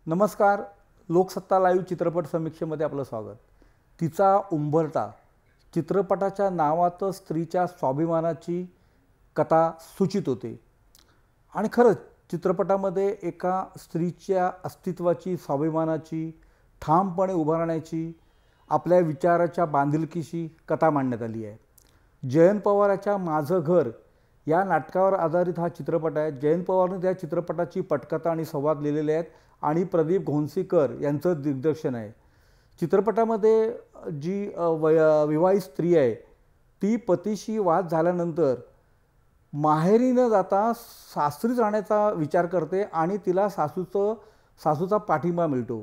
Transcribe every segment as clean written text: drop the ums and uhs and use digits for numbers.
नमस्कार. लोकसत्ता लाईव्ह चित्रपट समीक्षेमध्ये आपलं स्वागत. तिचा उंबरठा चित्रपटाच्या नावातच स्त्रीच्या स्वाभिमानाची कथा सूचित होते आणि खरंच चित्रपटामध्ये एका स्त्रीच्या अस्तित्वाची, स्वाभिमानाची, ठामपणे उभं राहण्याची, आपल्या विचाराच्या बांधिलकीशी कथा मांडण्यात आली आहे. जयंत पवाराच्या माझं घर या नाटकावर आधारित हा चित्रपट आहे. जयंत पवारने त्या चित्रपटाची पटकथा आणि संवाद लिहिलेले आहेत आणि प्रदीप घोणसीकर यांचं दिग्दर्शन आहे. चित्रपटामध्ये जी विवाहित स्त्री आहे ती पतीशी वाद झाल्यानंतर माहेरी न जाता सासरीच राहण्याचा विचार करते आणि तिला सासूचा पाठिंबा मिळतो.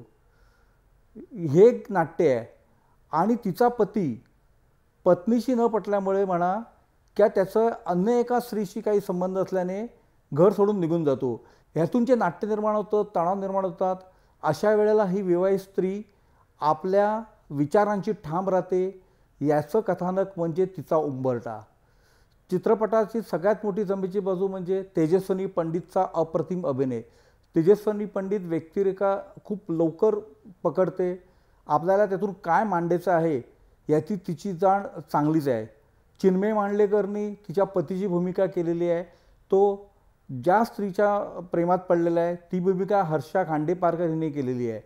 हे एक नाट्य आहे. आणि तिचा पती पत्नीशी न पटल्यामुळे म्हणा किंवा त्याचं अन्य एका स्त्रीशी काही संबंध असल्याने घर सोडून निघून जातो. ह्यातून जे नाट्य निर्माण होतं, तणाव निर्माण होतात. अशा वेळेला ही विवाहित स्त्री आपल्या विचारांची ठाम राहते. याचं कथानक म्हणजे तिचा उंबरठा. चित्रपटाची सगळ्यात मोठी जमेची बाजू म्हणजे तेजस्विनी पंडितचा अप्रतिम अभिनय. तेजस्विनी पंडित व्यक्तिरेखा खूप लवकर पकडते. आपल्याला त्यातून काय मांडायचं आहे याची तिची जाण चांगलीच आहे. चिन्मय मांडलेकरनी तिच्या पतीची भूमिका केलेली आहे. तो ज्या स्त्रीच्या प्रेमात पडलेला आहे ती भूमिका हर्षा खांडेपारकर हिने केलेली आहे.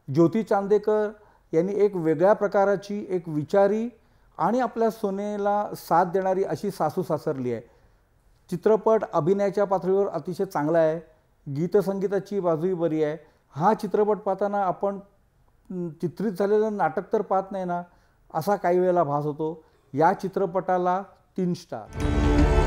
ज्योती चांदेकर यांनी एक वेगळ्या प्रकाराची, एक विचारी आणि आपल्या सोनेला साथ देणारी अशी सासू सासरली आहे. चित्रपट अभिनयाच्या पातळीवर अतिशय चांगला आहे. गीतसंगीताची बाजूही बरी आहे. हा चित्रपट पाहताना आपण चित्रित झालेलं नाटक तर पाहत नाही ना, असा काही वेळेला भास होतो. या चित्रपटाला 3 स्टार.